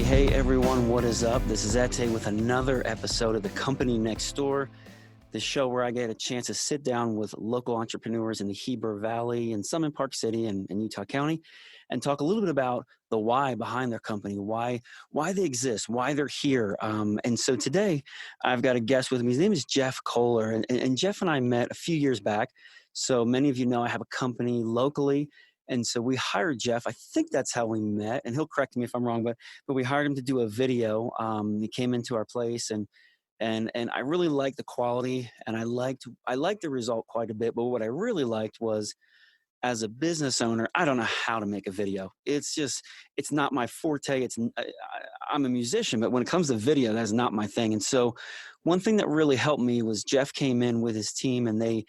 Hey everyone, what is up? This is Ete with another episode of The Company Next Door, the show where I get a chance to sit down with local entrepreneurs in the Heber Valley and some in Park City and Utah County and talk a little bit about the why behind their company, why they exist, why they're here. And so today I've got a guest with me. His name is Jeff Kohler, and Jeff and I met a few years back. So many of you know I have a company locally. And so we hired Jeff. I think that's how we met, and he'll correct me if I'm wrong, but we hired him to do a video. He came into our place, and I really liked the quality, and I liked the result quite a bit. But what I really liked was, as a business owner, I don't know how to make a video. It's not my forte. I'm a musician, but when it comes to video, that's not my thing. And so one thing that really helped me was Jeff came in with his team, and they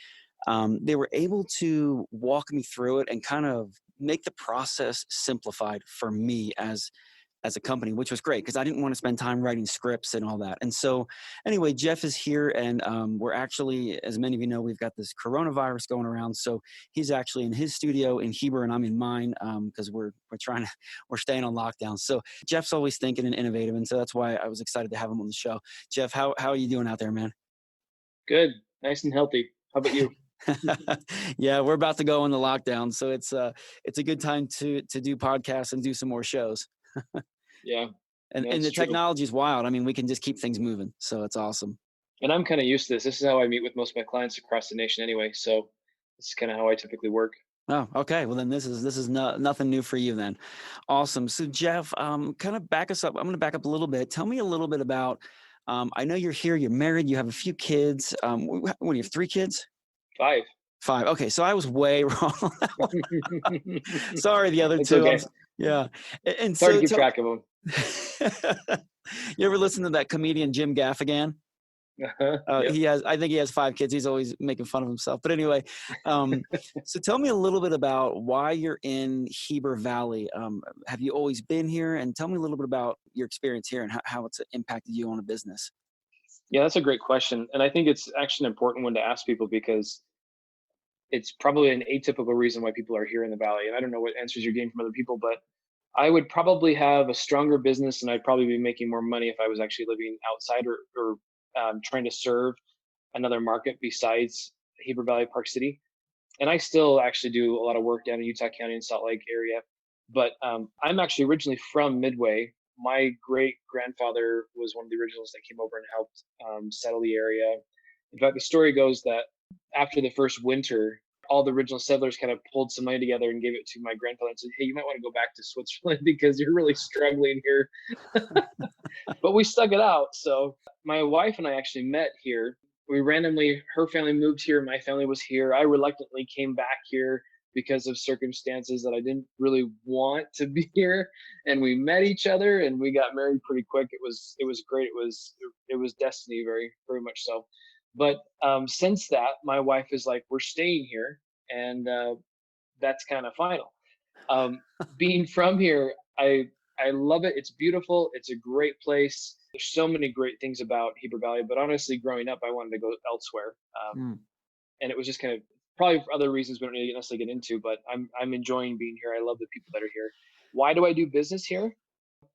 were able to walk me through it and kind of make the process simplified for me as a company, which was great because I didn't want to spend time writing scripts and all that. And so anyway, Jeff is here, and we're actually, as many of you know, we've got this coronavirus going around. So he's actually in his studio in Heber, and I'm in mine because we're staying on lockdown. So Jeff's always thinking and innovative, and so that's why I was excited to have him on the show. Jeff, how are you doing out there, man? Good, nice and healthy. How about you? Yeah, we're about to go into lockdown, so it's a good time to do podcasts and do some more shows. Yeah. And the technology is wild. I mean, we can just keep things moving, so it's awesome. And I'm kind of used to this. This is how I meet with most of my clients across the nation anyway. So this is kind of how I typically work. Oh, okay. Well, then this is nothing new for you then. Awesome. So Jeff, kind of back us up. I'm going to back up a little bit. Tell me a little bit about. I know you're here. You're married. You have a few kids. What do you have? 3 kids? 5. Okay, so I was way wrong on that one. Sorry, the other It's 2. okay. Yeah, and It's hard to keep track of them. You ever listen to that comedian Jim Gaffigan? Yep. I think he has 5 kids. He's always making fun of himself. But anyway, so tell me a little bit about why you're in Heber Valley. Have you always been here? And tell me a little bit about your experience here and how it's impacted you on a business. Yeah, that's a great question. And I think it's actually an important one to ask people because it's probably an atypical reason why people are here in the Valley. And I don't know what answers you're getting from other people, but I would probably have a stronger business and I'd probably be making more money if I was actually living outside or trying to serve another market besides Heber Valley, Park City. And I still actually do a lot of work down in Utah County and Salt Lake area. But I'm actually originally from Midway. My great grandfather was one of the originals that came over and helped settle the area. In fact, the story goes that after the first winter, all the original settlers kind of pulled some money together and gave it to my grandfather and said, "Hey, you might want to go back to Switzerland because you're really struggling here." But we stuck it out. So my wife and I actually met here. Her family moved here, my family was here. I reluctantly came back here because of circumstances that I didn't really want to be here. And we met each other and we got married pretty quick. It was great. It was destiny, very, very much so. But since that, my wife is like, we're staying here, and that's kind of final. Being from here, I love it. It's beautiful. It's a great place. There's so many great things about Heber Valley, but honestly, growing up, I wanted to go elsewhere. And it was just kind of probably for other reasons we don't need to necessarily get into, but I'm enjoying being here. I love the people that are here. Why do I do business here?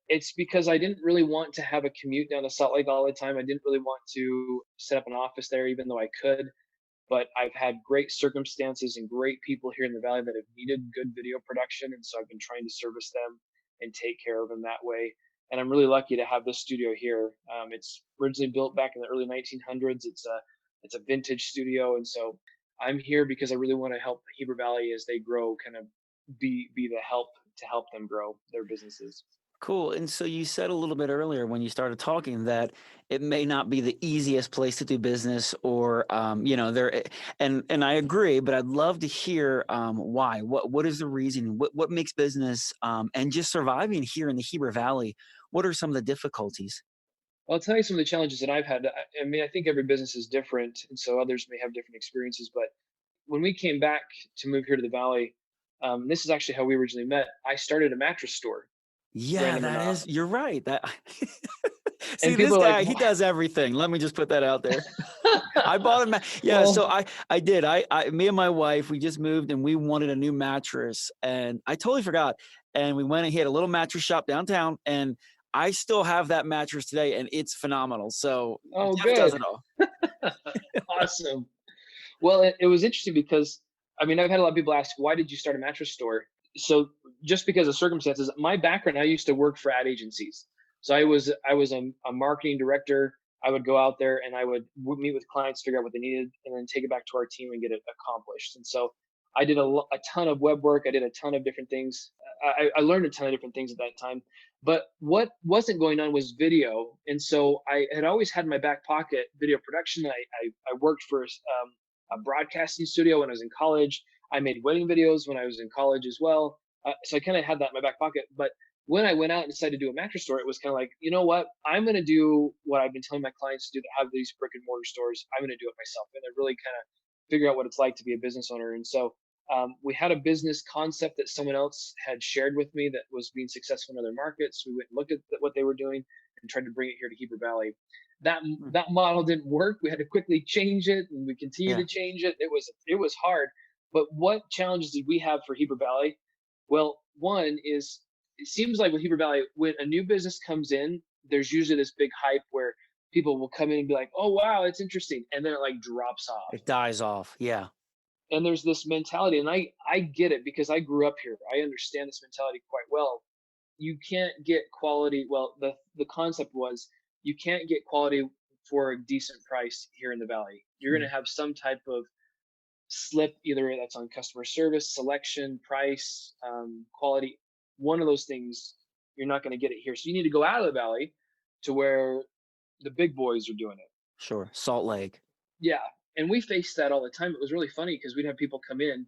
It's because I didn't really want to have a commute down to Salt Lake all the time. I didn't really want to set up an office there, even though I could. But I've had great circumstances and great people here in the Valley that have needed good video production. And so I've been trying to service them and take care of them that way. And I'm really lucky to have this studio here. It's originally built back in the early 1900s. It's a vintage studio. And so I'm here because I really want to help Heber Valley as they grow, kind of be the help to help them grow their businesses. Cool. And so you said a little bit earlier when you started talking that it may not be the easiest place to do business, or there, and I agree, but I'd love to hear why. What is the reason? What makes business and just surviving here in the Heber Valley? What are some of the difficulties? I'll tell you some of the challenges that I've had. I mean, I think every business is different, and so others may have different experiences. But when we came back to move here to the Valley, this is actually how we originally met. I started a mattress store. Yeah, Random or not. you're right. See, And this people are guy, like, he "What?" does everything. Let me just put that out there. I bought him. Yeah, Well, so I did. Me and my wife, we just moved and we wanted a new mattress, and I totally forgot. And we went and he had a little mattress shop downtown, and I still have that mattress today, and it's phenomenal. So Oh, Jeff does good. it all. Awesome. Well, it was interesting because I mean, I've had a lot of people ask, why did you start a mattress store? So just because of circumstances, my background, I used to work for ad agencies. So I was a marketing director. I would go out there and I would meet with clients, figure out what they needed, and then take it back to our team and get it accomplished. And so I did a ton of web work. I did a ton of different things. I learned a ton of different things at that time. But what wasn't going on was video. And so I had always had in my back pocket video production. I worked for a broadcasting studio when I was in college. I made wedding videos when I was in college as well. So I kind of had that in my back pocket. But when I went out and decided to do a mattress store, it was kind of like, you know what? I'm going to do what I've been telling my clients to do that have these brick and mortar stores. I'm going to do it myself and really kind of figure out what it's like to be a business owner. And so we had a business concept that someone else had shared with me that was being successful in other markets. We went and looked at what they were doing and tried to bring it here to Heber Valley. That Hmm. that model didn't work. We had to quickly change it, and we continued Yeah. to change it. It was hard. But what challenges did we have for Heber Valley? Well, one is it seems like with Heber Valley, when a new business comes in, there's usually this big hype where people will come in and be like, "Oh wow, it's interesting," and then it like drops off. It dies off. Yeah. And there's this mentality, and I get it because I grew up here. I understand this mentality quite well. You can't get quality. Well, the concept was you can't get quality for a decent price here in the valley. You're going Mm. to have some type of slip, either that's on customer service, selection, price, quality. One of those things, you're not going to get it here. So you need to go out of the valley to where the big boys are doing it. Sure. Salt Lake. Yeah, and we faced that all the time. It was really funny because we'd have people come in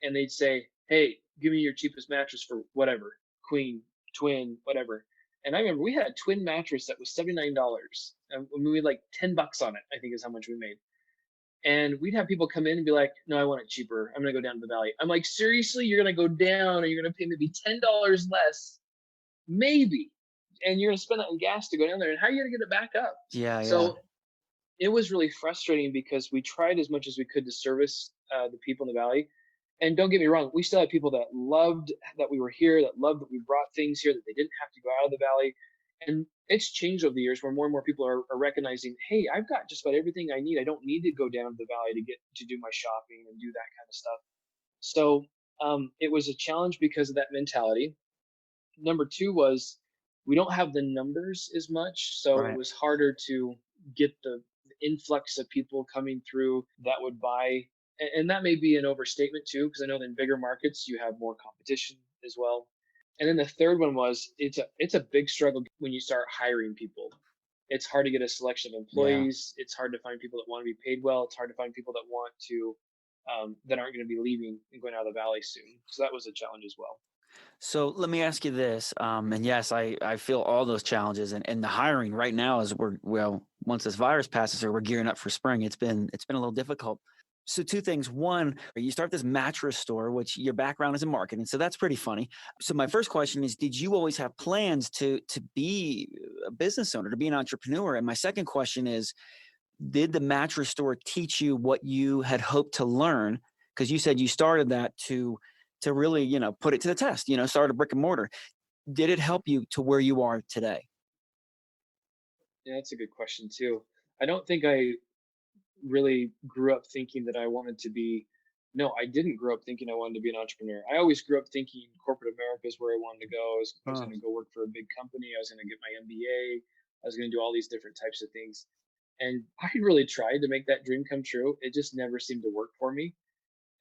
and they'd say, "Hey, give me your cheapest mattress for whatever, queen, twin, whatever." And I remember we had a twin mattress that was $79, and we made like $10 on it. I think is how much we made. And we'd have people come in and be like, "No, I want it cheaper. I'm gonna go down to the valley." I'm like, "Seriously, you're gonna go down and you're gonna pay maybe $10 less, maybe, and you're gonna spend that in gas to go down there? And how are you gonna get it back up?" Yeah. Yeah. So it was really frustrating because we tried as much as we could to service the people in the valley. And don't get me wrong, we still had people that loved that we were here, that loved that we brought things here, that they didn't have to go out of the valley. And it's changed over the years where more and more people are recognizing, hey, I've got just about everything I need. I don't need to go down to the valley to get to do my shopping and do that kind of stuff. So it was a challenge because of that mentality. Number two was we don't have the numbers as much, so it Right. was harder to get the influx of people coming through that would buy. And that may be an overstatement too, because I know that in bigger markets you have more competition as well. And then the third one was it's a big struggle when you start hiring people. It's hard to get a selection of Yeah. employees. It's hard to find people that want to be paid well. It's hard to find people that want to that aren't going to be leaving and going out of the valley soon. So that was a challenge as well. So let me ask you this. And yes, I feel all those challenges and the hiring right now is once this virus passes or we're gearing up for spring, it's been a little difficult. So two things. One, you start this mattress store, which your background is in marketing. So that's pretty funny. So my first question is, did you always have plans to be a business owner, to be an entrepreneur? And my second question is, did the mattress store teach you what you had hoped to learn? Because you said you started that to really, put it to the test, start a brick and mortar. Did it help you to where you are today? Yeah, that's a good question too. I don't think I really grew up thinking that I wanted to be. No, I didn't grow up thinking I wanted to be an entrepreneur. I always grew up thinking corporate America is where I wanted to go. I was Oh, going to go work for a big company. I was going to get my MBA. I was going to do all these different types of things. And I really tried to make that dream come true. It just never seemed to work for me.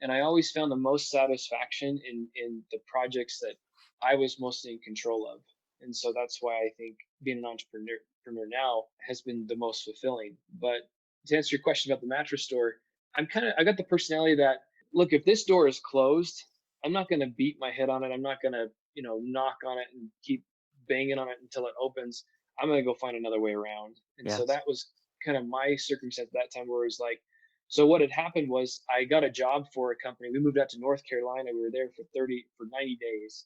And I always found the most satisfaction in the projects that I was mostly in control of. And so that's why I think being an entrepreneur now has been the most fulfilling. But to answer your question about the mattress store, I got the personality that, look, if this door is closed, I'm not going to beat my head on it. I'm not going to, knock on it and keep banging on it until it opens. I'm going to go find another way around. And so yes. that was kind of my circumstance at that time where it was like, so what had happened was I got a job for a company. We moved out to North Carolina. We were there for 90 days.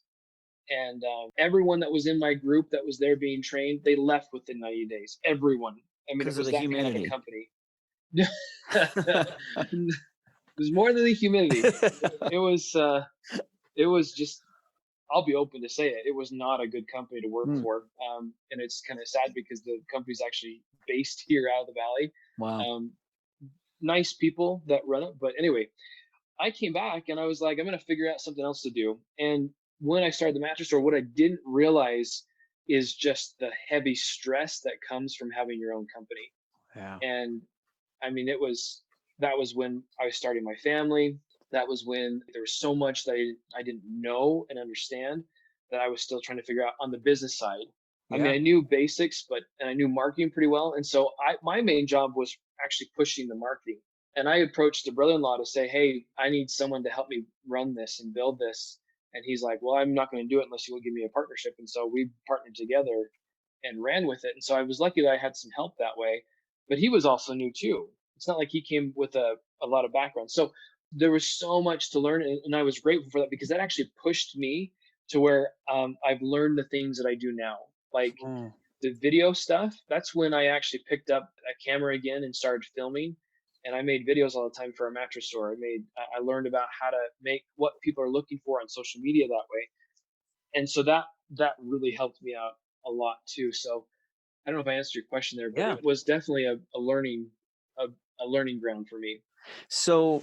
And everyone that was in my group that was there being trained, they left within 90 days. Everyone. I mean, it Because of was the that kind of a humidity. company. It was more than the humidity. It was just I'll be open to say it. It was not a good company to work Mm, for. And it's kind of sad because the company's actually based here out of the Valley. wow. Um, nice people that run it. But anyway, I came back and I was like, I'm going to figure out something else to do. And when I started the mattress store, what I didn't realize is just the heavy stress that comes from having your own company. Yeah. And I mean, that was when I was starting my family. That was when there was so much that I didn't know and understand that I was still trying to figure out on the business side. I mean, Yeah. I knew basics, but and I knew marketing pretty well. And so my main job was actually pushing the marketing. And I approached the brother-in-law to say, "Hey, I need someone to help me run this and build this." And he's like, "Well, I'm not going to do it unless you will give me a partnership." And so we partnered together and ran with it. And so I was lucky that I had some help that way. But he was also new too. It's not like he came with a lot of background. So there was so much to learn. And I was grateful for that because that actually pushed me to where I've learned the things that I do now. Like Mm. the video stuff, that's when I actually picked up a camera again and started filming. And I made videos all the time for a mattress store. I learned about how to make what people are looking for on social media that way. And so that really helped me out a lot too. So I don't know if I answered your question there, but Yeah. it was definitely a, a learning ground for me. So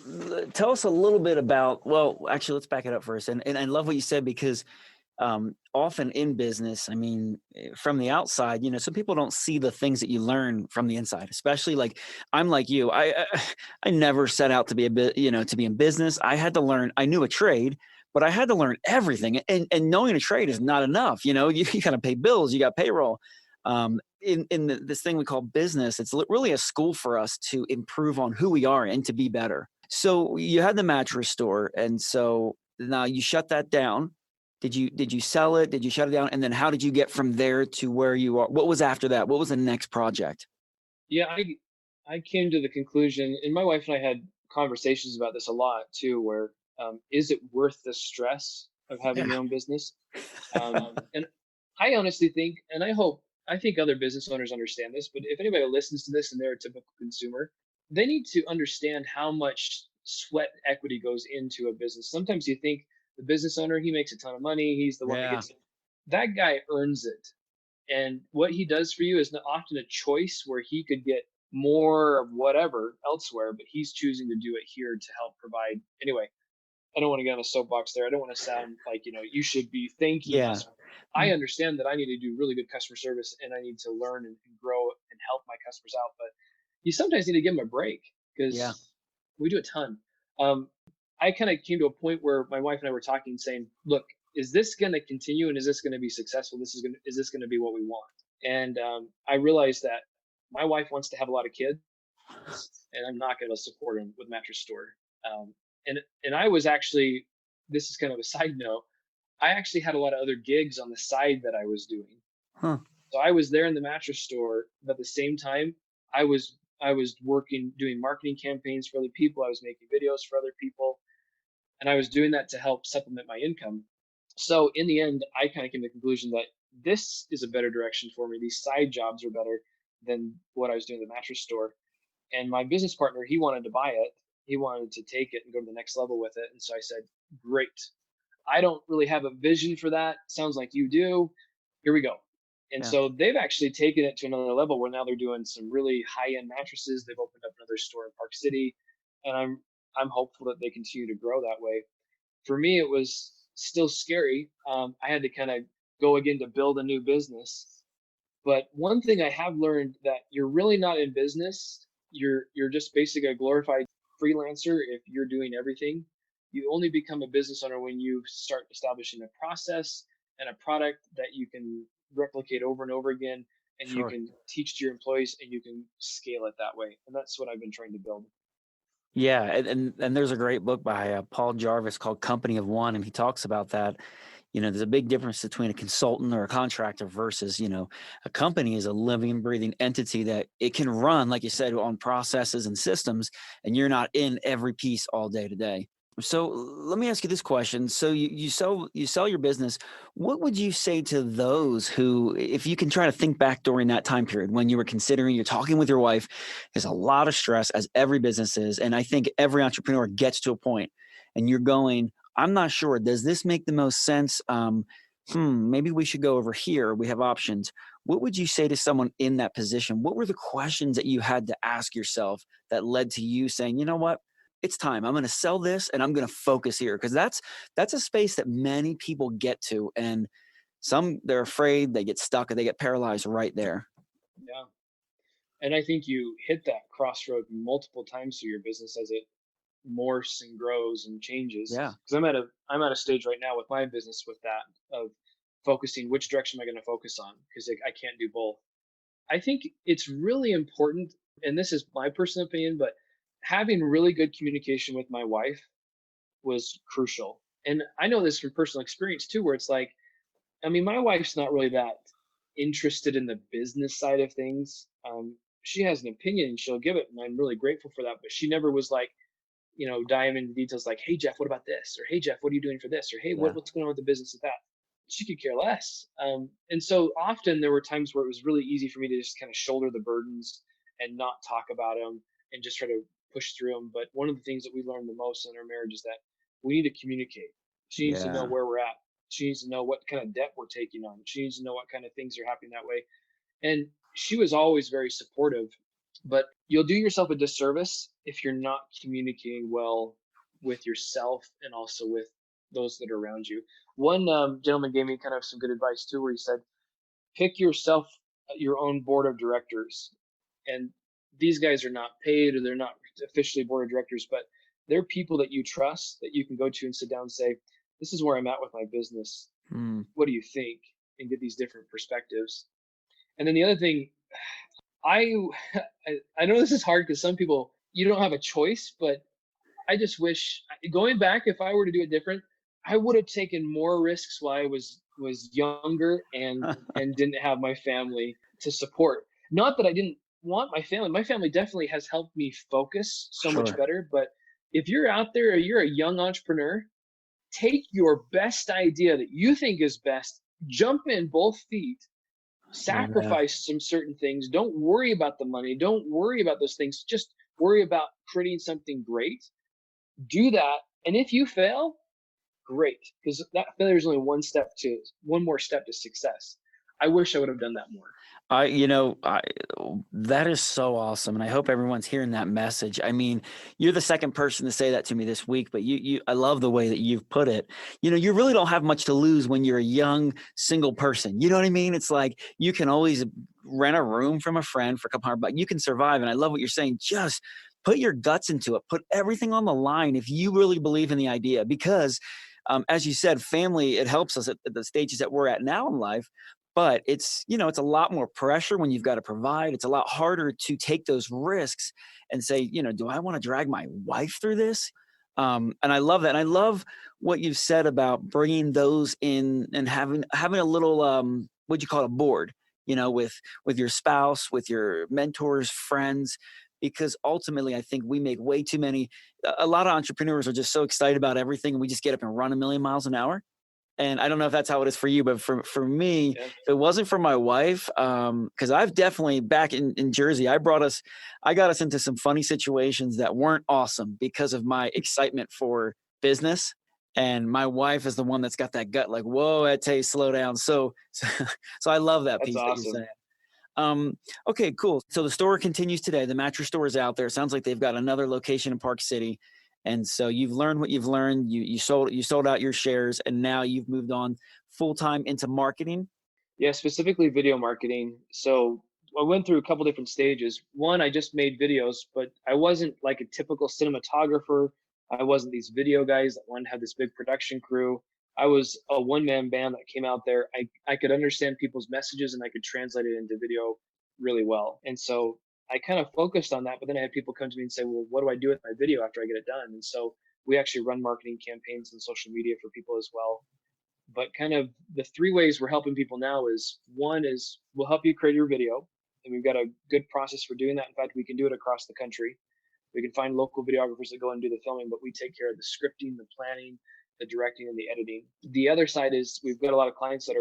tell us a little bit about, well, actually, let's back it up first. And I love what you said because often in business, I mean, from the outside, some people don't see the things that you learn from the inside, especially like I'm like you. I never set out to be a bit, to be in business. I had to learn, I knew a trade, but I had to learn everything. And knowing a trade is not enough. You got to pay bills, you got payroll. This thing we call business, it's really a school for us to improve on who we are and to be better. So you had the mattress store, and so now you shut that down. Did you sell it? Did you shut it down? And then how did you get from there to where you are? What was after that? What was the next project? Yeah, I came to the conclusion, and my wife and I had conversations about this a lot too, where is it worth the stress of having Yeah. your own business? And I honestly think, and I think other business owners understand this, but if anybody listens to this and they're a typical consumer, they need to understand how much sweat and equity goes into a business. Sometimes you think the business owner, he makes a ton of money, he's the one that Yeah. gets it. That guy earns it. And what he does for you is not often a choice where he could get more of whatever elsewhere, but he's choosing to do it here to help provide. Anyway, I don't want to get on a soapbox there. I don't want to sound like, you should be thanking Yeah. us. I understand that I need to do really good customer service and I need to learn and grow and help my customers out. But you sometimes need to give them a break Yeah. because we do a ton. Um, I kind of came to a point where my wife and I were talking, saying, "Look, is this going to continue and is this going to be successful? Is this going to be what we want?" And I realized that my wife wants to have a lot of kids, and I'm not going to support him with mattress store. Um, and I was actually, this is kind of a side note. I actually had a lot of other gigs on the side that I was doing. Huh. So I was there in the mattress store, but at the same time, I was working doing marketing campaigns for other people. I was making videos for other people, and I was doing that to help supplement my income. So in the end, I kind of came to the conclusion that this is a better direction for me. These side jobs are better than what I was doing at the mattress store. And my business partner, he wanted to buy it. He wanted to take it and go to the next level with it. And so I said, "Great. I don't really have a vision for that. Sounds like you do. Here we go." And Yeah. so they've actually taken it to another level where now they're doing some really high-end mattresses. They've opened up another store in Park City, and I'm hopeful that they continue to grow that way. For me, it was still scary. I had to kind of go again to build a new business. But one thing I have learned that you're really not in business. You're just basically a glorified freelancer if you're doing everything. You only become a business owner when you start establishing a process and a product that you can replicate over and over again and you Sure. can teach to your employees and you can scale it that way. And that's what I've been trying to build. Yeah, and there's a great book by Paul Jarvis called Company of One, and he talks about that. There's a big difference between a consultant or a contractor versus, a company is a living, breathing entity that it can run, like you said, on processes and systems, and you're not in every piece all day to day. So let me ask you this question. So you sell your business. What would you say to those who, if you can try to think back during that time period when you were considering, you're talking with your wife, there's a lot of stress as every business is. And I think every entrepreneur gets to a point and you're going, I'm not sure. Does this make the most sense? Maybe we should go over here. We have options. What would you say to someone in that position? What were the questions that you had to ask yourself that led to you saying, you know what? It's time. I'm going to sell this and I'm going to focus here. Cause that's a space that many people get to. And some they're afraid, they get stuck, or they get paralyzed right there. Yeah. And I think you hit that crossroad multiple times through your business as it morphs and grows and changes. Yeah. Because I'm at a stage right now with my business with that of focusing which direction am I going to focus on because I can't do both. I think it's really important, and this is my personal opinion, but having really good communication with my wife was crucial. And I know this from personal experience too, where it's like, I mean, my wife's not really that interested in the business side of things. She has an opinion and she'll give it, and I'm really grateful for that. But she never was like, dive into details like, "Hey Jeff, what about this?" Or "Hey Jeff, what are you doing for this?" Or "Hey, Yeah. what's going on with the business with that?" She could care less. And so often there were times where it was really easy for me to just kind of shoulder the burdens and not talk about them and just try to push through them. But one of the things that we learned the most in our marriage is that we need to communicate. She needs to know Yeah. where we're at. She needs to know what kind of debt we're taking on. She needs to know what kind of things are happening that way. And she was always very supportive, but you'll do yourself a disservice if you're not communicating well with yourself and also with those that are around you. One gentleman gave me kind of some good advice too, where he said, pick yourself your own board of directors. And these guys are not paid or they're not officially board of directors, but they're people that you trust that you can go to and sit down and say, this is where I'm at with my business. Mm. What do you think? And get these different perspectives. And then the other thing, I I know this is hard because some people you don't have a choice, but I just wish going back, if I were to do it different, I would have taken more risks while I was younger and didn't have my family to support. Not that I didn't want my family. My family definitely has helped me focus so much Sure. better. But if you're out there, or you're a young entrepreneur, take your best idea that you think is best, jump in both feet, Yeah. sacrifice some certain things. Don't worry about the money. Don't worry about those things. Just worry about creating something great. Do that. And if you fail, great. Because that failure is only one more step to success. I wish I would have done that more. That is so awesome, and I hope everyone's hearing that message. I mean, you're the second person to say that to me this week, but I love the way that you've put it. You really don't have much to lose when you're a young single person. You know what I mean? It's like you can always rent a room from a friend for a couple $100, you can survive. And I love what you're saying. Just put your guts into it. Put everything on the line if you really believe in the idea, because as you said, family, it helps us at the stages that we're at now in life, but it's a lot more pressure when you've got to provide. It's a lot harder to take those risks and say, do I want to drag my wife through this? And I love that. And I love what you've said about bringing those in and having a little, what you call it, a board, with your spouse, with your mentors, friends, because ultimately I think we make way too many. A lot of entrepreneurs are just so excited about everything, and we just get up and run a million miles an hour. And I don't know if that's how it is for you, but for me, Yeah. if it wasn't for my wife, because I've definitely back in Jersey, I got us into some funny situations that weren't awesome because of my excitement for business. And my wife is the one that's got that gut, like, whoa, Ete, slow down. So I love that That's piece that you're awesome. saying. Okay, cool. So the store continues today. The mattress store is out there. It sounds like they've got another location in Park City. And so you've learned what you've learned. You sold out your shares, and now you've moved on full time into marketing. Yeah, specifically video marketing. So I went through a couple different stages. One, I just made videos, but I wasn't like a typical cinematographer. I wasn't these video guys that wanted to have this big production crew. I was a one-man band that came out there. I could understand people's messages and I could translate it into video really well. And so I kind of focused on that, but then I had people come to me and say, well, what do I do with my video after I get it done? And so we actually run marketing campaigns and social media for people as well. But kind of the three ways we're helping people now is one is we'll help you create your video, and we've got a good process for doing that. In fact, we can do it across the country. We can find local videographers that go and do the filming, but we take care of the scripting, the planning, the directing, and the editing. The other side is we've got a lot of clients that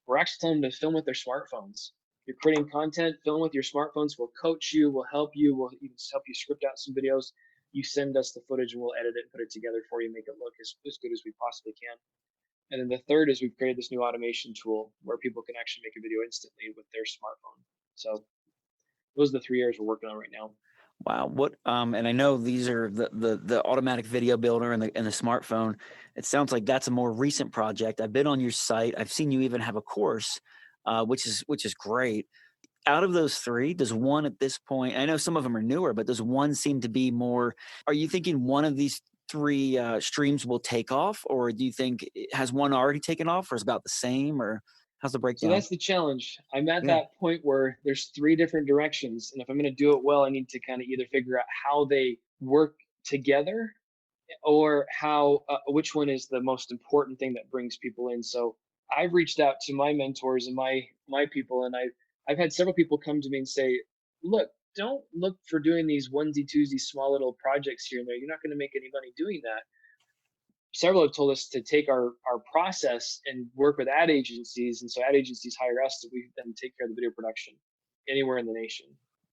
we're actually telling them to film with their smartphones. You're creating content, film with your smartphones. We'll coach you, we'll help you, we'll even help you script out some videos. You send us the footage and we'll edit it and put it together for you, make it look as good as we possibly can. And then the third is we've created this new automation tool where people can actually make a video instantly with their smartphone. So those are the 3 areas we're working on right now. Wow. And I know these are the automatic video builder and the smartphone. It sounds like that's a more recent project. I've been on your site. I've seen you even have a course, which is great. Out of those three, does one at this point, I know some of them are newer, but does one seem to be more, are you thinking one of these three streams will take off, or do you think has one already taken off, or is about the same, or how's the So breakdown? that's the challenge. I'm at Yeah. that point where there's three different directions. And if I'm going to do it well, I need to kind of either figure out how they work together or how which one is the most important thing that brings people in. So I've reached out to my mentors and my people, and I've had several people come to me and say, look, don't look for doing these onesie twosie small little projects here and there. You're not going to make any money doing that. Several have told us to take our process and work with ad agencies, and so ad agencies hire us to we then take care of the video production anywhere in the nation.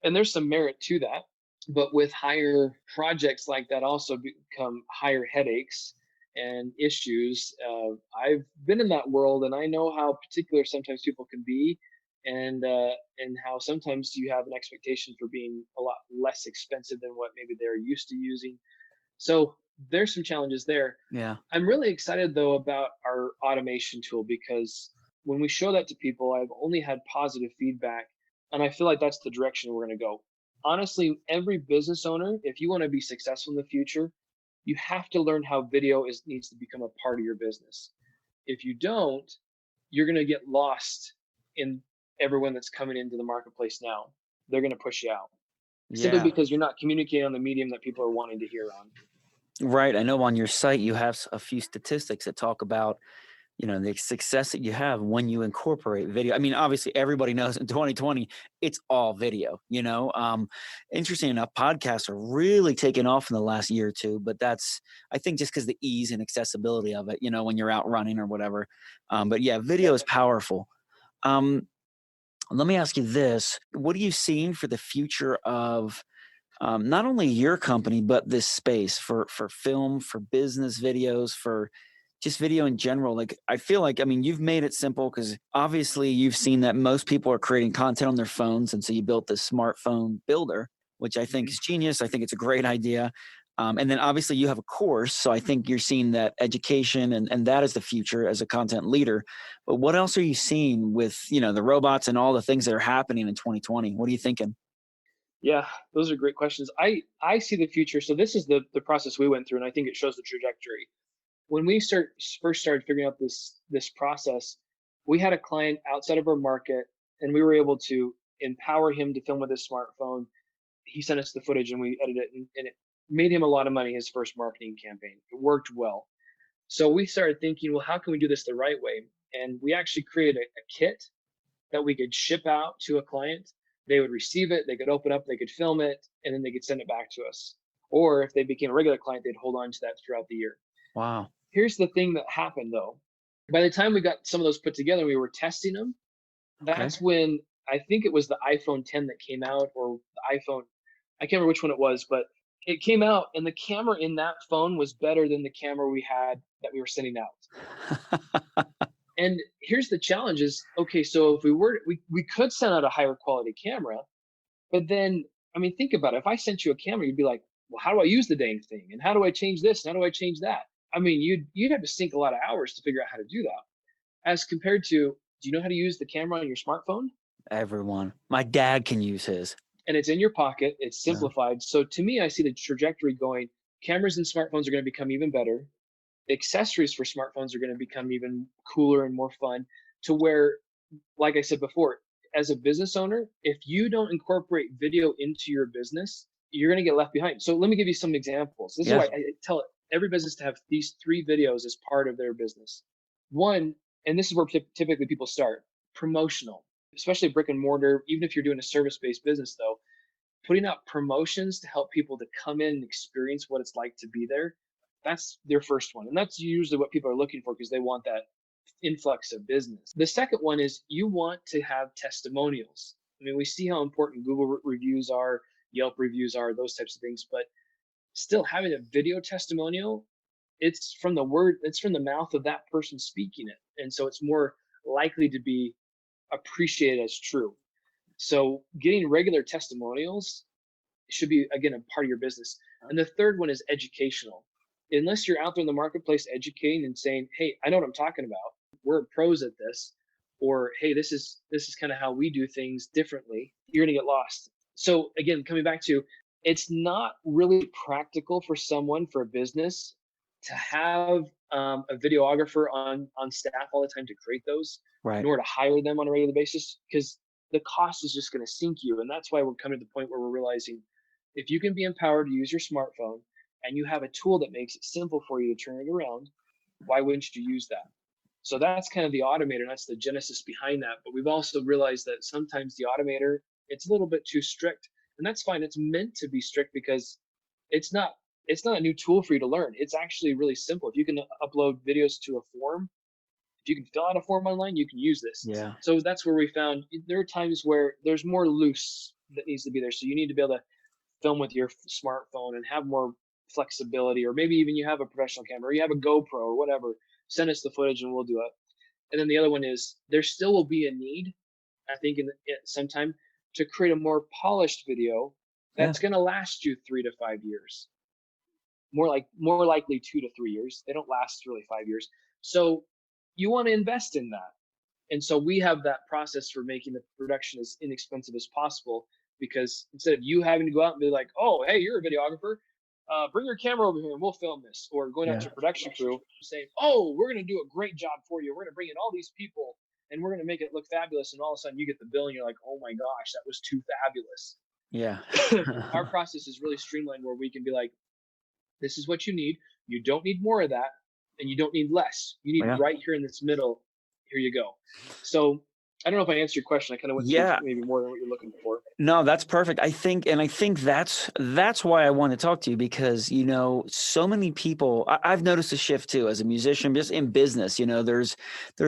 And there's some merit to that, but with higher projects like that also become higher headaches and issues. I've been in that world, and I know how particular sometimes people can be, and how sometimes you have an expectation for being a lot less expensive than what maybe they're used to using. So there's some challenges there. Yeah. I'm really excited though about our automation tool because when we show that to people, I've only had positive feedback, and I feel like that's the direction we're going to go. Honestly, every business owner, if you want to be successful in the future, you have to learn how video needs to become a part of your business. If you don't, you're going to get lost in everyone that's coming into the marketplace now. They're going to push you out simply Yeah. because you're not communicating on the medium that people are wanting to hear on. Right. I know on your site you have a few statistics that talk about, the success that you have when you incorporate video. I mean, obviously everybody knows in 2020,. It's all video. Interesting enough, podcasts are really taking off in the last year or two, but that's, I think, just because the ease and accessibility of it, when you're out running or whatever. But yeah, Yeah, video is powerful. Um, Let me ask you this. What are you seeing for the future of not only your company, but this space for film, for business videos, for just video in general? Like, I feel like, I mean, you've made it simple because obviously you've seen that most people are creating content on their phones. And so you built this smartphone builder, which I think mhm. is genius. I think it's a great idea. And then obviously you have a course. So I think you're seeing that education and that is the future as a content leader. But what else are you seeing with, the robots and all the things that are happening in 2020? What are you thinking? Yeah, those are great questions. I see the future. So this is the process we went through, and I think it shows the trajectory. When we first started figuring out this process, we had a client outside of our market, and we were able to empower him to film with his smartphone. He sent us the footage, and we edited it, and it made him a lot of money his first marketing campaign. It worked well. So we started thinking, well, how can we do this the right way? And we actually created a kit that we could ship out to a client. They would receive it, they could open up, they could film it, and then they could send it back to us. Or if they became a regular client, they'd hold on to that throughout the year. Wow. Here's the thing that happened though. By the time we got some of those put together, we were testing them. Okay. That's when I think it was the iPhone 10 that came out, or the iPhone, I can't remember which one it was, but it came out and the camera in that phone was better than the camera we had that we were sending out. And here's the challenge is, okay, so if we could send out a higher quality camera, but then, I mean, think about it. If I sent you a camera, you'd be like, well, how do I use the dang thing? And how do I change this? And how do I change that? I mean, you'd have to sink a lot of hours to figure out how to do that. As compared to, do you know how to use the camera on your smartphone? Everyone. My dad can use his. And it's in your pocket, it's Yeah. simplified. So to me, I see the trajectory going, cameras and smartphones are going to become even better. Accessories for smartphones are going to become even cooler and more fun to where, like I said before, as a business owner, if you don't incorporate video into your business, you're going to get left behind. So let me give you some examples. This is Yeah. why I tell every business to have these three videos as part of their business. One, and this is where typically people start, promotional, especially brick and mortar. Even if you're doing a service-based business, though, putting out promotions to help people to come in and experience what it's like to be there. That's their first one. And that's usually what people are looking for because they want that influx of business. The second one is you want to have testimonials. I mean, we see how important Google reviews are, Yelp reviews are, those types of things. But still having a video testimonial, it's from the mouth of that person speaking it. And so it's more likely to be appreciated as true. So getting regular testimonials should be, again, a part of your business. And the third one is educational. Unless you're out there in the marketplace educating and saying, hey, I know what I'm talking about, we're pros at this, or hey, this is kind of how we do things differently, you're going to get lost. So again, coming back to, it's not really practical for someone, for a business, to have a videographer on staff all the time to create those, Right. nor to hire them on a regular basis, because the cost is just going to sink you. And that's why we're coming to the point where we're realizing, if you can be empowered to use your smartphone and you have a tool that makes it simple for you to turn it around, why wouldn't you use that? So that's kind of the automator. That's the genesis behind that. But we've also realized that sometimes the automator, it's a little bit too strict, and that's fine. It's meant to be strict because it's not a new tool for you to learn. It's actually really simple. If you can upload videos to a form, if you can fill out a form online, you can use this. Yeah. So that's where we found there are times where there's more loose that needs to be there. So you need to be able to film with your smartphone and have more flexibility, or maybe even you have a professional camera or you have a GoPro or whatever. Send us the footage and we'll do it. And then the other one is, there still will be a need, I think, sometime, to create a more polished video that's going to last you 3 to 5 years. More likely 2 to 3 years. They don't last really 5 years. So you want to invest in that. And so we have that process for making the production as inexpensive as possible, because instead of you having to go out and be like, oh, hey, you're a videographer, bring your camera over here and we'll film this, or going out to a production crew saying, oh, we're going to do a great job for you, we're going to bring in all these people and we're going to make it look fabulous, and all of a sudden you get the bill and you're like, oh my gosh, that was too fabulous. Yeah. Our process is really streamlined, where we can be like, this is what you need. You don't need more of that, and you don't need less. You need right here in this middle. Here you go. So I don't know if I answered your question. I kind of went through maybe more than what you're looking for. No, that's perfect. I think that's why I want to talk to you, because, so many people, I've noticed a shift too, as a musician, just in business, there's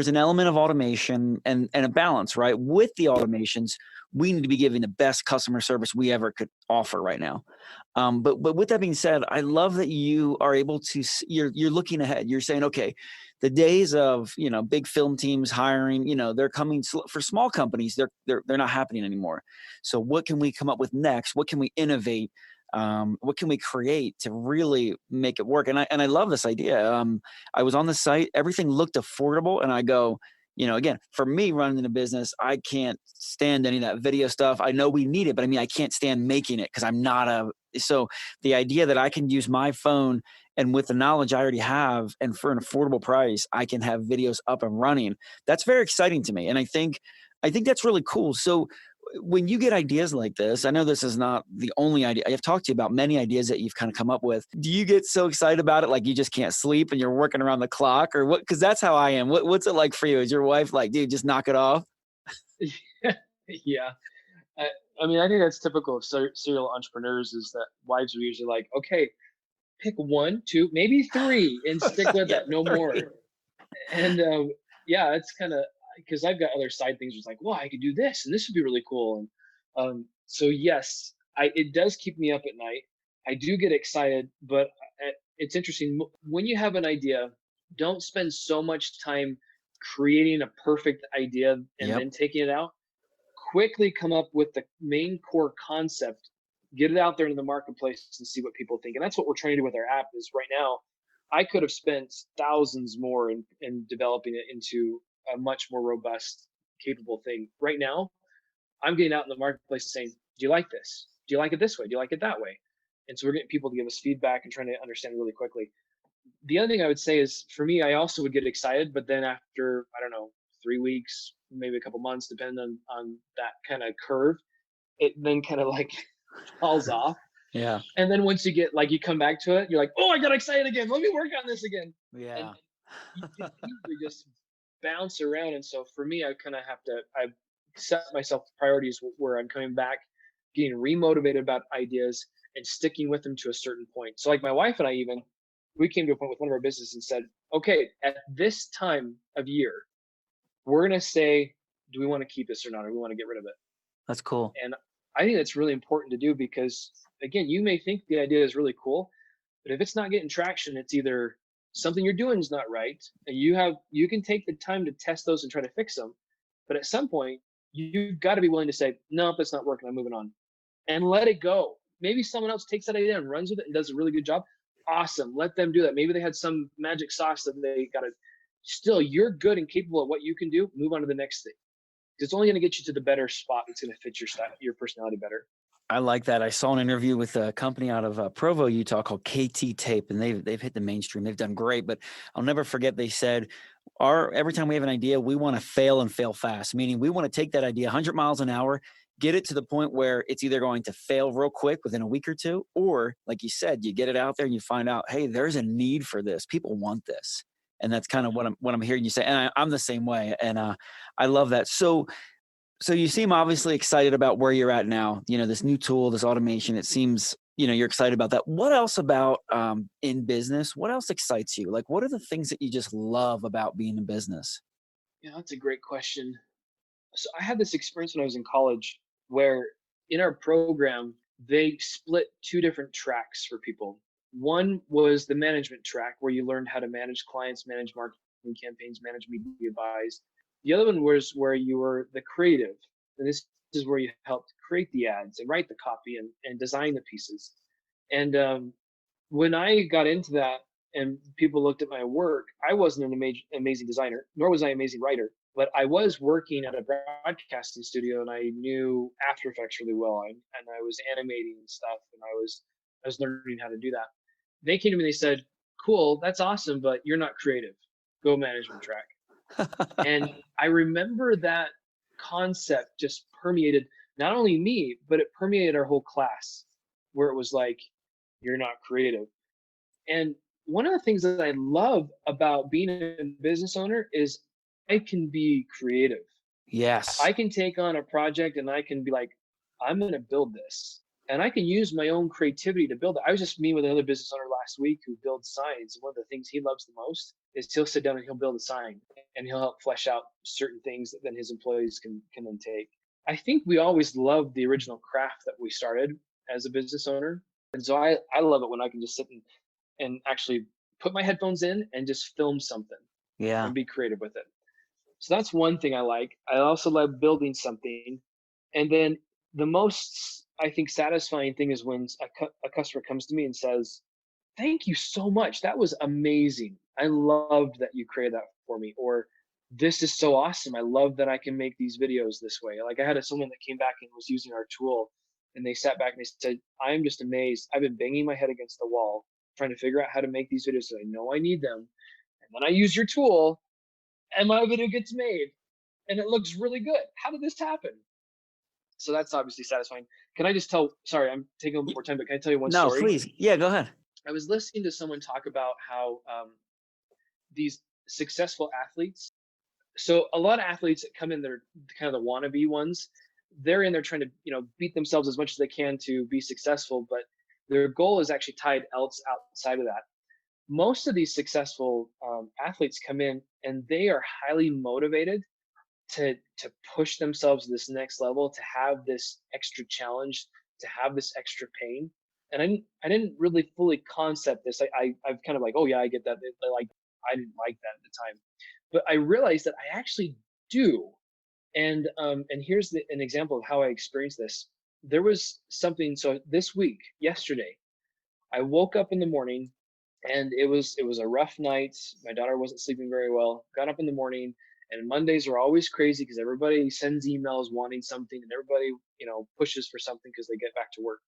an element of automation and a balance, right? With the automations, we need to be giving the best customer service we ever could offer right now. But with that being said, I love that you are able to, you're looking ahead. You're saying, okay, the days of, big film teams hiring, they're coming for small companies. They're not happening anymore. So what can we come up with next? What can we innovate? What can we create to really make it work? And I love this idea. I was on the site, everything looked affordable, and I go, again, for me running a business, I can't stand any of that video stuff. I know we need it, but I can't stand making it because I'm not so the idea that I can use my phone, and with the knowledge I already have, and for an affordable price, I can have videos up and running. That's very exciting to me. And I think that's really cool. So when you get ideas like this, I know this is not the only idea. I've talked to you about many ideas that you've kind of come up with. Do you get so excited about it, like you just can't sleep and you're working around the clock, or what? Because that's how I am. What's it like for you? Is your wife like, dude, just knock it off? Yeah. I think that's typical of serial entrepreneurs, is that wives are usually like, okay, pick 1, 2, maybe 3 and stick with it, no 3. more. And it's kind of, because I've got other side things. It's like, well, I could do this and this would be really cool. And so yes, it does keep me up at night. I do get excited, but it's interesting. When you have an idea, don't spend so much time creating a perfect idea and then taking it out. Quickly come up with the main core concept, get it out there in the marketplace and see what people think. And that's what we're trying to do with our app. Is right now, I could have spent thousands more in developing it into a much more robust, capable thing. Right now, I'm getting out in the marketplace and saying, do you like this? Do you like it this way? Do you like it that way? And so we're getting people to give us feedback and trying to understand really quickly. The other thing I would say is, for me, I also would get excited, but then after, I don't know, 3 weeks, maybe a couple months, depending on that kind of curve, it then kind of like falls off. Yeah. And then once you get, like, you come back to it, you're like, oh, I got excited again. Let me work on this again. Yeah. And you usually just bounce around. And so for me, I kind of have to, I set myself priorities where I'm coming back, getting remotivated about ideas and sticking with them to a certain point. So like my wife and I, we came to a point with one of our businesses and said, okay, at this time of year, we're going to say, do we want to keep this or not? Or we want to get rid of it? That's cool. And I think that's really important to do, because again, you may think the idea is really cool, But if it's not getting traction, it's either something you're doing is not right, and you can take the time to test those and try to fix them. But at some point, you've got to be willing to say, nope, that's not working. I'm moving on, and let it go. Maybe someone else takes that idea and runs with it and does a really good job. Awesome. Let them do that. Maybe they had some magic sauce that they got to. Still, you're good and capable of what you can do. Move on to the next thing. It's only going to get you to the better spot that's going to fit your style, your personality better. I like that. I saw an interview with a company out of Provo, Utah called KT Tape, and they've hit the mainstream. They've done great, but I'll never forget they said, every time we have an idea, we want to fail and fail fast, meaning we want to take that idea 100 miles an hour, get it to the point where it's either going to fail real quick within a week or two, or like you said, you get it out there and you find out, hey, there's a need for this. People want this. And that's kind of what I'm hearing you say. And I'm the same way. And I love that. So you seem obviously excited about where you're at now, this new tool, this automation. It seems, you're excited about that. What else about in business? What else excites you? Like, what are the things that you just love about being in business? Yeah, that's a great question. So I had this experience when I was in college where in our program, they split two different tracks for people. One was the management track where you learned how to manage clients, manage marketing campaigns, manage media buys. The other one was where you were the creative. And this is where you helped create the ads and write the copy and design the pieces. And when I got into that and people looked at my work, I wasn't an amazing designer, nor was I an amazing writer, but I was working at a broadcasting studio and I knew After Effects really well. And I was animating stuff and I was learning how to do that. They came to me and they said, cool, that's awesome, but you're not creative. Go management track. And I remember that concept just permeated not only me, but it permeated our whole class where it was like, you're not creative. And one of the things that I love about being a business owner is I can be creative. Yes. I can take on a project and I can be like, I'm going to build this. And I can use my own creativity to build it. I was just meeting with another business owner last week who builds signs. One of the things he loves the most is he'll sit down and he'll build a sign and he'll help flesh out certain things that then his employees can then take. I think we always loved the original craft that we started as a business owner. And so I love it when I can just sit and actually put my headphones in and just film something Yeah. and be creative with it. So that's one thing I like. I also love building something. And then the most, I think, satisfying thing is when a customer comes to me and says, thank you so much. That was amazing. I loved that you created that for me. Or this is so awesome. I love that I can make these videos this way. Like I had someone that came back and was using our tool and they sat back and they said, I'm just amazed. I've been banging my head against the wall trying to figure out how to make these videos so I know I need them. And then I use your tool and my video gets made and it looks really good. How did this happen? So that's obviously satisfying. Can I just tell, sorry, I'm taking a little bit more time, but can I tell you one No, story? please. Yeah, go ahead. I was listening to someone talk about how these successful athletes, so a lot of athletes that come in, they're kind of the wannabe ones. They're in there trying to, beat themselves as much as they can to be successful, but their goal is actually tied else outside of that. Most of these successful athletes come in and they are highly motivated to push themselves to this next level, to have this extra challenge, to have this extra pain. And I didn't really fully concept this. I've kind of like, oh yeah, I get that. Like I didn't like that at the time, but I realized that I actually do. And here's an example of how I experienced this. There was something. So this week, yesterday, I woke up in the morning and it was a rough night. My daughter wasn't sleeping very well. Got up in the morning, and Mondays are always crazy because everybody sends emails wanting something, and everybody pushes for something because they get back to work.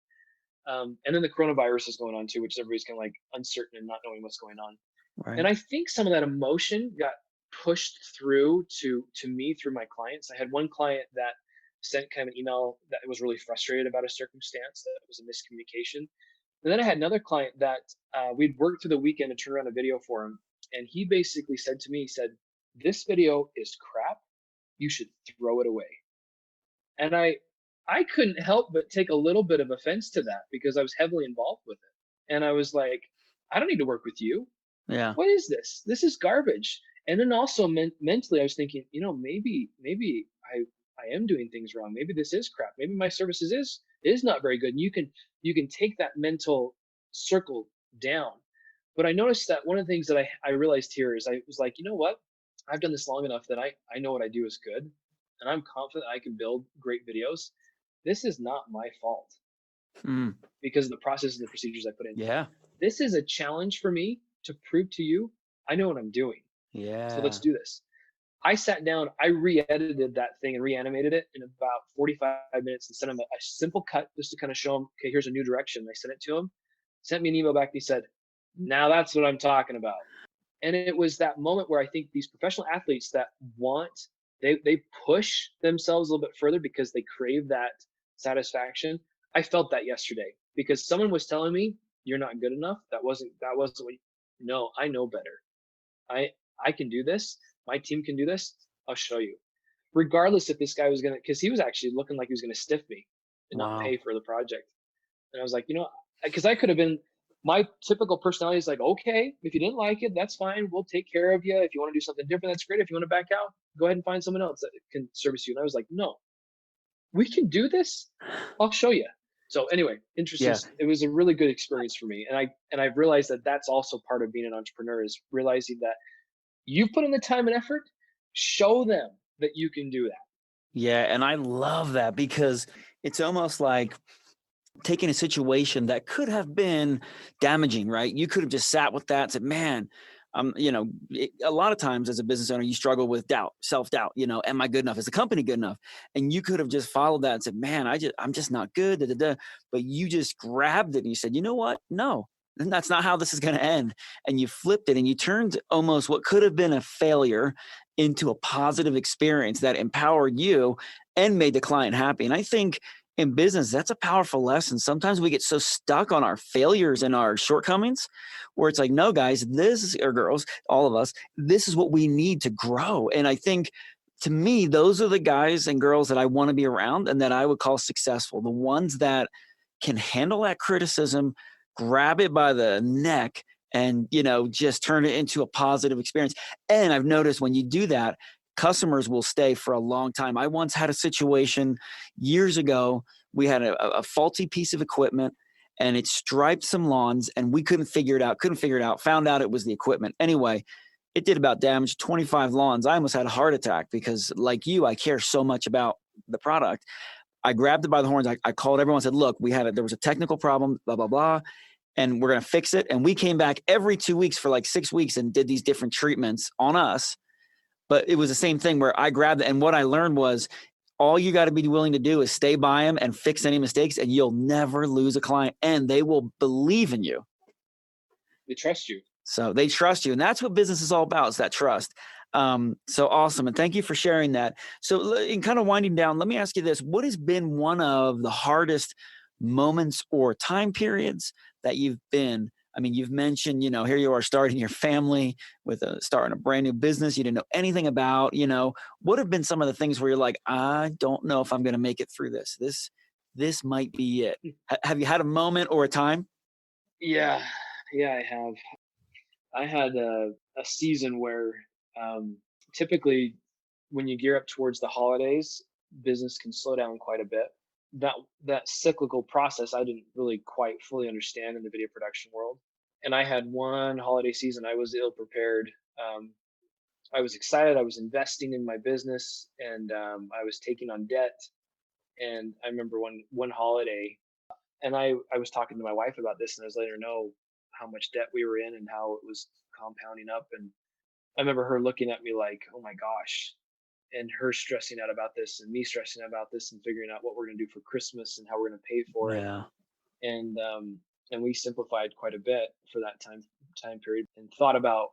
And then the coronavirus is going on too, which everybody's kind of like uncertain and not knowing what's going on. Right. And I think some of that emotion got pushed through to me through my clients. I had one client that sent kind of an email that was really frustrated about a circumstance that was a miscommunication. And then I had another client that we'd worked through the weekend to turn around a video for him. And he basically said to me, he said, this video is crap. You should throw it away. And I couldn't help but take a little bit of offense to that because I was heavily involved with it. And I was like, I don't need to work with you. Yeah. What is this? This is garbage. And then also mentally, I was thinking, maybe I am doing things wrong. Maybe this is crap. Maybe my services is not very good. And you can take that mental circle down. But I noticed that one of the things that I realized here is I was like, you know what? I've done this long enough that I know what I do is good, and I'm confident I can build great videos. This is not my fault Mm, because of the processes and the procedures I put in. yeah. This is a challenge for me to prove to you I know what I'm doing. So let's Yeah. do this. I sat down, I re-edited that thing and reanimated it in about 45 minutes and sent him a simple cut just to kind of show him, okay, here's a new direction. I sent it to him, sent me an email back, and he said, now that's what I'm talking about. And it was that moment where I think these professional athletes that want, they push themselves a little bit further because they crave that satisfaction. I felt that yesterday because someone was telling me, you're not good enough. That wasn't what no, I know better. I I can do this. My team can do this. I'll show you. Regardless if this guy was gonna, because he was actually looking like he was gonna stiff me and not Wow. pay for the project. And I was like, because I could have been, my typical personality is like, okay, if you didn't like it, that's fine. We'll take care of you. If you want to do something different, that's great. If you want to back out, go ahead and find someone else that can service you. And I was like, no, we can do this. I'll show you. So anyway, interesting. Yeah. It was a really good experience for me, and I've realized that that's also part of being an entrepreneur is realizing that you put in the time and effort. Show them that you can do that. Yeah. And I love that because it's almost like taking a situation that could have been damaging, right? You could have just sat with that and said, man, a lot of times as a business owner, you struggle with doubt, self-doubt, am I good enough? Is the company good enough? And you could have just followed that and said, man, I'm just not good. Da, da, da. But you just grabbed it and you said, you know what? No, that's not how this is going to end. And you flipped it and you turned almost what could have been a failure into a positive experience that empowered you and made the client happy. And I think in business, that's a powerful lesson. Sometimes we get so stuck on our failures and our shortcomings where it's like, no, guys, or girls, all of us, this is what we need to grow. And I think to me, those are the guys and girls that I want to be around and that I would call successful. The ones that can handle that criticism, grab it by the neck, and just turn it into a positive experience. And I've noticed when you do that, customers will stay for a long time. I once had a situation years ago. We had a faulty piece of equipment and it striped some lawns and we couldn't figure it out, found out it was the equipment. Anyway, it did about damage 25 lawns. I almost had a heart attack because like you, I care so much about the product. I grabbed it by the horns. I called everyone and said, look, there was a technical problem, blah, blah, blah. And we're going to fix it. And we came back every 2 weeks for like 6 weeks and did these different treatments on us. But it was the same thing where I grabbed it. And what I learned was all you got to be willing to do is stay by them and fix any mistakes, and you'll never lose a client. And they will believe in you. They trust you. So they trust you. And that's what business is all about, is that trust. So awesome. And thank you for sharing that. So in kind of winding down, let me ask you this. What has been one of the hardest moments or time periods that you've been? I mean, you've mentioned, here you are starting your family with starting a brand new business you didn't know anything about, what have been some of the things where you're like, I don't know if I'm going to make it through this. This might be it. Have you had a moment or a time? Yeah, yeah, I have. I had a season where typically when you gear up towards the holidays, business can slow down quite a bit. That that cyclical process I didn't really quite fully understand in the video production world. And I had one holiday season I was ill prepared. Um, I was excited. I was investing in my business, and I was taking on debt. And I remember one holiday, and I was talking to my wife about this, and I was letting her know how much debt we were in and how it was compounding up. And I remember her looking at me like, "Oh my gosh," and her stressing out about this, and me stressing out about this, and figuring out what we're going to do for Christmas and how we're going to pay for it. Yeah. And we simplified quite a bit for that time period, and thought about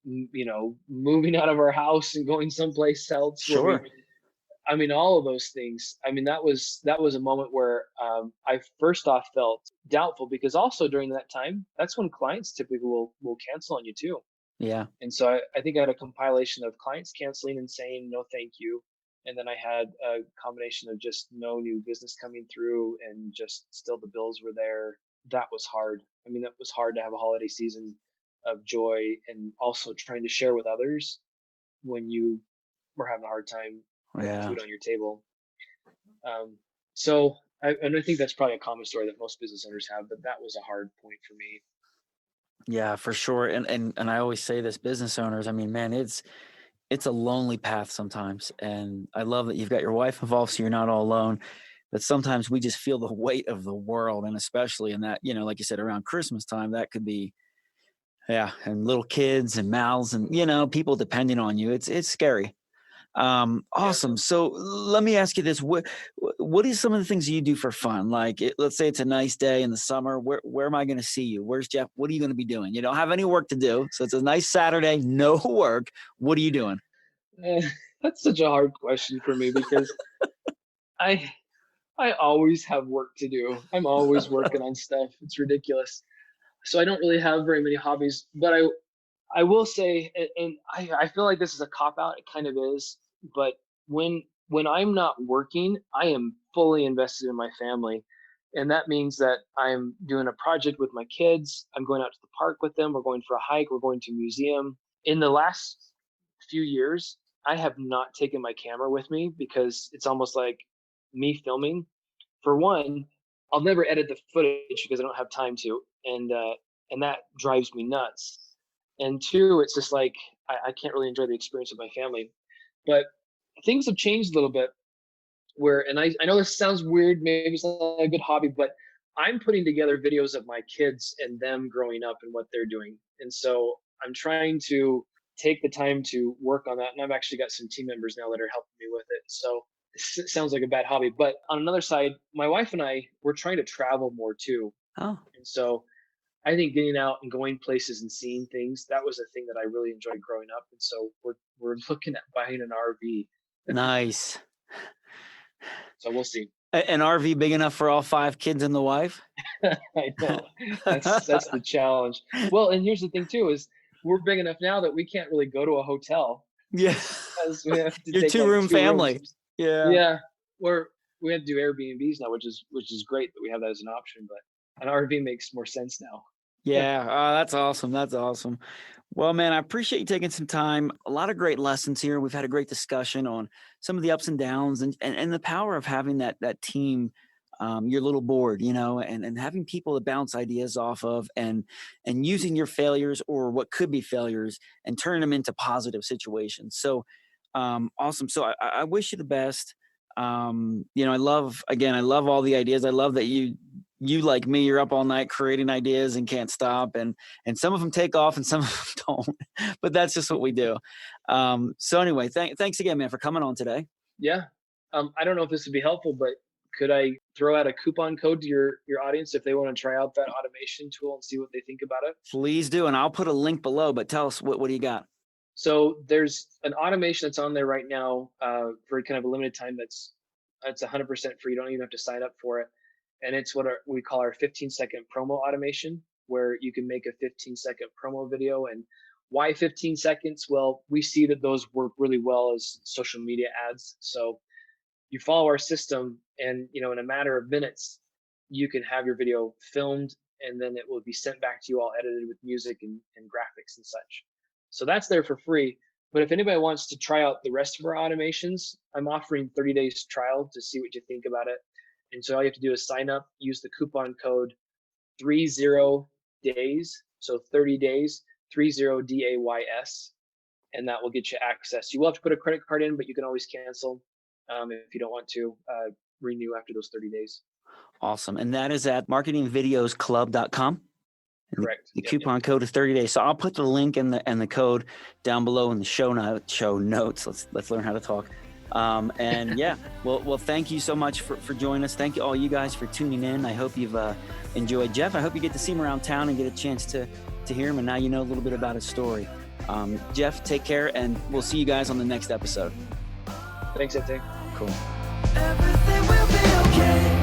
moving out of our house and going someplace else where we, Sure. I mean, all of those things. I mean, that was a moment where I first off felt doubtful because also during that time, that's when clients typically will cancel on you too. Yeah. And so I think I had a compilation of clients canceling and saying no, thank you, and then I had a combination of just no new business coming through and just still the bills were there. That was hard. I mean, that was hard to have a holiday season of joy and also trying to share with others when you were having a hard time putting Yeah. food on your table. So and I think that's probably a common story that most business owners have, but that was a hard point for me. Yeah, for sure. And I always say this, business owners, I mean, man, it's a lonely path sometimes. And I love that you've got your wife involved, so you're not all alone. But sometimes we just feel the weight of the world. And especially in that, like you said, around Christmas time, that could be, yeah, and little kids and mouths and, people depending on you. It's scary. Yeah. Awesome. So let me ask you this: what is some of the things you do for fun? Like, let's say it's a nice day in the summer. Where am I going to see you? Where's Jeff? What are you going to be doing? You don't have any work to do, so it's a nice Saturday, no work. What are you doing? Uh, that's such a hard question for me because I I always have work to do. I'm always working on stuff. It's ridiculous. So I don't really have very many hobbies, but I will say, and I feel like this is a cop out. It kind of is, but when I'm not working, I am fully invested in my family, and that means that I'm doing a project with my kids. I'm going out to the park with them. We're going for a hike. We're going to a museum. In the last few years, I have not taken my camera with me because it's almost like me filming. For one, I'll never edit the footage because I don't have time to, and that drives me nuts. And two, it's just like I can't really enjoy the experience with my family. But things have changed a little bit where, and I know this sounds weird, maybe it's not a good hobby, but I'm putting together videos of my kids and them growing up and what they're doing. And so I'm trying to take the time to work on that. And I've actually got some team members now that are helping me with it. So it sounds like a bad hobby. But on another side, my wife and I, we're trying to travel more too. Oh, And so I think getting out and going places and seeing things, that was a thing that I really enjoyed growing up. And so we're looking at buying an RV. nice. So we'll see. An RV big enough for all 5 kids and the wife? I know. That's the challenge. Well, and here's the thing too is we're big enough now that we can't really go to a hotel Yeah. because we have to Your take like two-room 2 rooms. family. Yeah. Yeah, we have to do Airbnbs now, which is great that we have that as an option. But an RV makes more sense now. Yeah. Oh, that's awesome. That's awesome. Well, man, I appreciate you taking some time. A lot of great lessons here. We've had a great discussion on some of the ups and downs and the power of having that team, your little board, and having people to bounce ideas off of and using your failures or what could be failures and turning them into positive situations. So awesome. So I wish you the best. I love all the ideas. I love that you like me, you're up all night creating ideas and can't stop. And some of them take off and some of them don't, but that's just what we do. So anyway, thanks again, man, for coming on today. Yeah. I don't know if this would be helpful, but could I throw out a coupon code to your audience if they want to try out that automation tool and see what they think about it? Please do. And I'll put a link below, but tell us what do you got? So there's an automation that's on there right now for kind of a limited time. That's 100% free. You don't even have to sign up for it, and it's what we call our 15-second promo automation, where you can make a 15-second promo video. And why 15 seconds? Well, we see that those work really well as social media ads. So you follow our system, and in a matter of minutes, you can have your video filmed, and then it will be sent back to you all edited with music and graphics and such. So that's there for free. But if anybody wants to try out the rest of our automations, I'm offering 30 days trial to see what you think about it. And so all you have to do is sign up, use the coupon code 30days. So 30 days, 30DAYS, and that will get you access. You will have to put a credit card in, but you can always cancel if you don't want to renew after those 30 days. Awesome. And that is at marketingvideosclub.com. Correct. The coupon code is 30 days. So I'll put the link and the code down below in the show notes. Let's learn how to talk. And yeah, well, thank you so much for joining us. Thank you all you guys for tuning in. I hope you've enjoyed Jeff. I hope you get to see him around town and get a chance to hear him. And now you know a little bit about his story. Jeff, take care, and we'll see you guys on the next episode. Thanks, Ete. Cool. Everything will be okay.